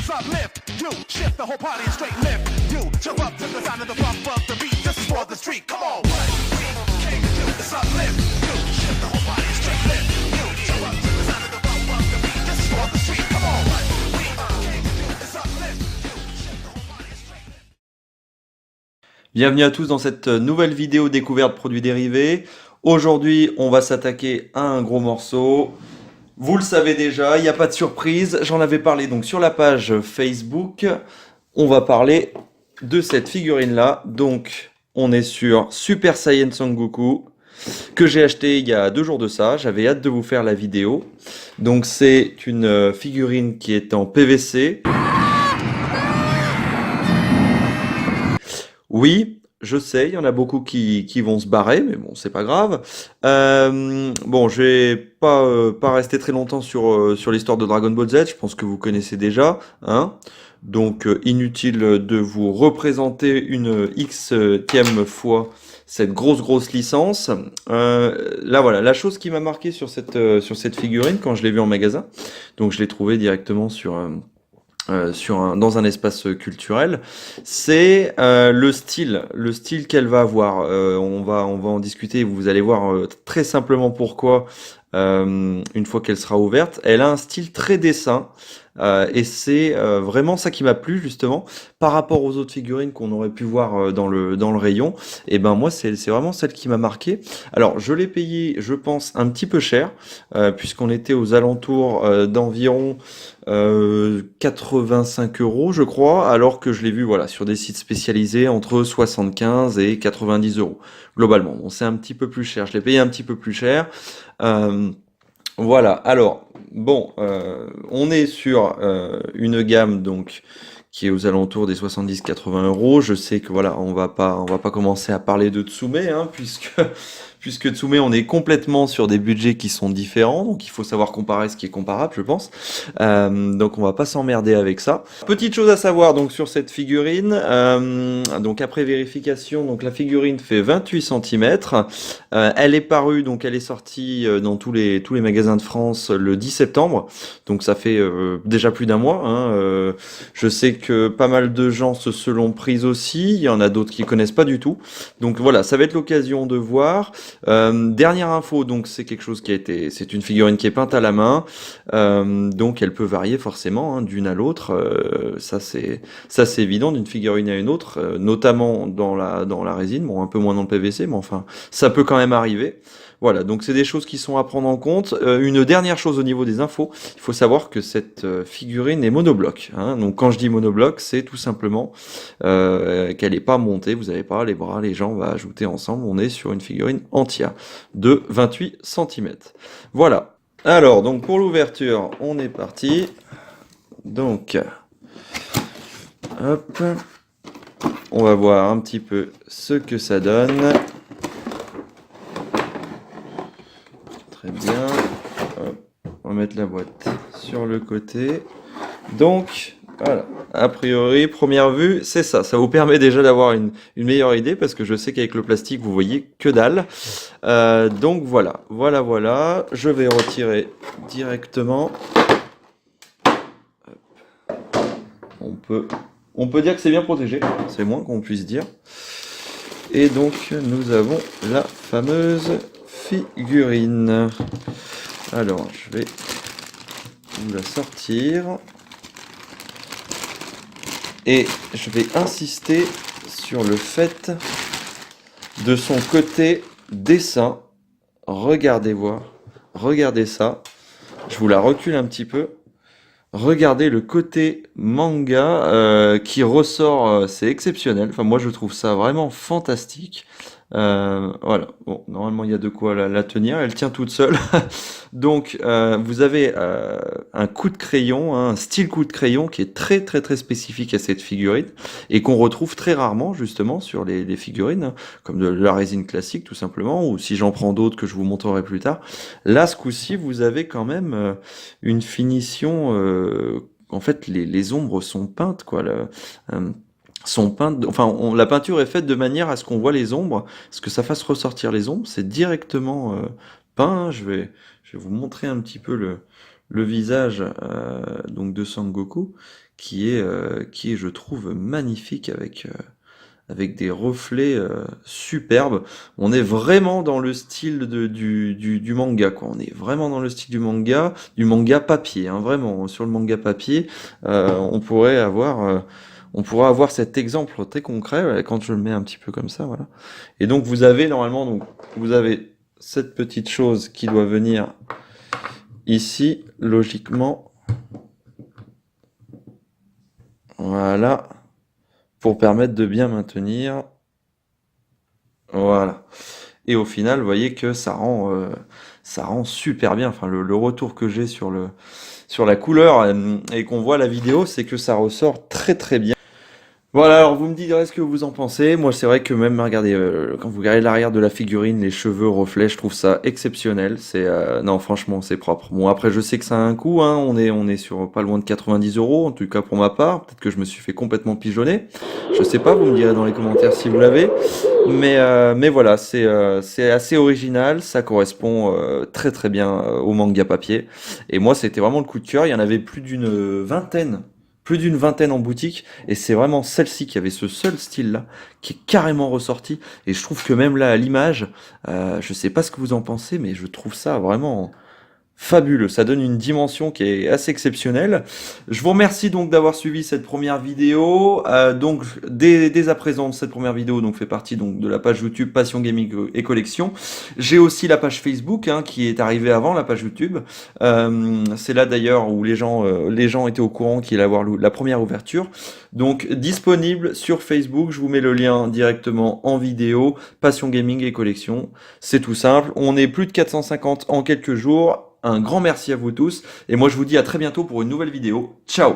is uplift. You shift the whole party and straight lift. You jump up to the sound of the bump of the beat. This is for the street. Come on. What we came to do is uplift. You shift the whole party and straight lift. You jump up to the sound of the bump of the beat. This is for the street. Come on. What we came to do is uplift. You shift the whole party and straight lift. Bienvenue à tous dans cette nouvelle vidéo découverte produits dérivés. Aujourd'hui, on va s'attaquer à un gros morceau. Vous le savez déjà, il n'y a pas de surprise. J'en avais parlé donc sur la page Facebook. On va parler de cette figurine-là. Donc, on est sur Super Saiyan Son Goku, que j'ai acheté il y a 2 jours de ça. J'avais hâte de vous faire la vidéo. Donc, c'est une figurine qui est en PVC. Oui. Je sais, il y en a beaucoup qui vont se barrer, mais bon, c'est pas grave. Bon, je vais pas rester très longtemps sur l'histoire de Dragon Ball Z, je pense que vous connaissez déjà, hein. Donc, inutile de vous représenter une Xème fois cette grosse licence. Là, voilà, la chose qui m'a marqué sur cette figurine, quand je l'ai vue en magasin, donc je l'ai trouvée directement dans un espace culturel, c'est le style qu'elle va avoir. On va en discuter, vous allez voir très simplement pourquoi une fois qu'elle sera ouverte. Elle a un style très dessin, et c'est vraiment ça qui m'a plu justement par rapport aux autres figurines qu'on aurait pu voir dans le rayon. Et ben moi c'est vraiment celle qui m'a marqué. Alors je l'ai payé, je pense, un petit peu cher, puisqu'on était aux alentours d'environ 85 € je crois, alors que je l'ai vu voilà sur des sites spécialisés entre 75 et 90 €. Globalement, bon, c'est un petit peu plus cher. Je l'ai payé un petit peu plus cher. Voilà. Alors bon, on est sur une gamme donc qui est aux alentours des 70-80 €. Je sais que voilà, on va pas commencer à parler de Tsume, hein, puisque Tsume, on est complètement sur des budgets qui sont différents, donc il faut savoir comparer ce qui est comparable, je pense. Donc on va pas s'emmerder avec ça. Petite chose à savoir donc sur cette figurine, donc après vérification, donc la figurine fait 28 cm. Elle est parue, donc elle est sortie dans tous les magasins de France le 10 septembre, donc ça fait déjà plus d'un mois, hein. Je sais que pas mal de gens se l'ont prise aussi, il y en a d'autres qui connaissent pas du tout. Donc voilà, ça va être l'occasion de voir. Dernière info, donc c'est quelque chose c'est une figurine qui est peinte à la main, donc elle peut varier forcément, hein, d'une à l'autre. Ça c'est évident d'une figurine à une autre, notamment dans la résine, bon un peu moins dans le PVC, mais enfin ça peut quand même arriver. Voilà, donc c'est des choses qui sont à prendre en compte. Une dernière chose au niveau des infos, il faut savoir que cette figurine est monobloc, hein. Donc quand je dis monobloc, c'est tout simplement qu'elle n'est pas montée, vous n'avez pas les bras, les jambes à ajouter ensemble, on est sur une figurine entière de 28 cm. Voilà, alors donc pour l'ouverture, on est parti. Donc, hop, on va voir un petit peu ce que ça donne. Très bien. Hop. On va mettre la boîte sur le côté. Donc, voilà. A priori, première vue, c'est ça. Ça vous permet déjà d'avoir une meilleure idée parce que je sais qu'avec le plastique, vous voyez que dalle. Donc, voilà. Voilà. Je vais retirer directement. Hop. On peut dire que c'est bien protégé. C'est moins qu'on puisse dire. Et donc, nous avons la fameuse figurine. Alors, je vais vous la sortir. Et je vais insister sur le fait de son côté dessin. Regardez ça. Je vous la recule un petit peu. Regardez le côté manga qui ressort, c'est exceptionnel. Enfin, moi, je trouve ça vraiment fantastique. Voilà, bon, normalement il y a de quoi la tenir, elle tient toute seule. Donc vous avez un coup de crayon, hein, un style coup de crayon qui est très spécifique à cette figurine et qu'on retrouve très rarement justement sur les figurines, hein, comme de la résine classique tout simplement, ou si j'en prends d'autres que je vous montrerai plus tard. Là, ce coup-ci, vous avez quand même une finition, en fait les ombres sont peintes, quoi. Sont peintes, enfin la peinture est faite de manière à ce qu'on voit les ombres, ce que ça fasse ressortir les ombres, c'est directement peint. Je vais vous montrer un petit peu le visage donc de Sangoku qui est, je trouve, magnifique avec des reflets superbes. On est vraiment dans le style du manga, quoi. On est vraiment dans le style du manga papier, hein, vraiment. Sur le manga papier, on pourrait avoir cet exemple très concret quand je le mets un petit peu comme ça, voilà. Et donc vous avez normalement, donc vous avez cette petite chose qui doit venir ici, logiquement, voilà, pour permettre de bien maintenir. Voilà. Et au final, vous voyez que ça rend super bien. Enfin, le retour que j'ai sur la couleur et qu'on voit la vidéo, c'est que ça ressort très très bien. Voilà, alors vous me direz ce que vous en pensez. Moi, c'est vrai que même, regardez, quand vous regardez l'arrière de la figurine, les cheveux reflets, je trouve ça exceptionnel. Non, franchement, c'est propre. Bon, après, je sais que ça a un coût, hein. On est sur pas loin de 90 euros, en tout cas pour ma part. Peut-être que je me suis fait complètement pigeonner. Je sais pas, vous me direz dans les commentaires si vous l'avez. Mais voilà, c'est assez original. Ça correspond très très bien au manga papier. Et moi, c'était vraiment le coup de cœur. Il y en avait plus d'une vingtaine en boutique. Et c'est vraiment celle-ci qui avait ce seul style-là, qui est carrément ressorti. Et je trouve que même là, à l'image, je sais pas ce que vous en pensez, mais je trouve ça vraiment fabuleux. Ça donne une dimension qui est assez exceptionnelle. Je vous remercie donc d'avoir suivi cette première vidéo. Donc dès à présent, cette première vidéo donc fait partie donc de la page YouTube Passion Gaming et Collection. J'ai aussi la page Facebook hein, qui est arrivée avant la page YouTube. C'est là d'ailleurs où les gens étaient au courant qu'il allait avoir la première ouverture. Donc disponible sur Facebook. Je vous mets le lien directement en vidéo. Passion Gaming et Collection. C'est tout simple. On est plus de 450 en quelques jours. Un grand merci à vous tous et moi je vous dis à très bientôt pour une nouvelle vidéo. Ciao!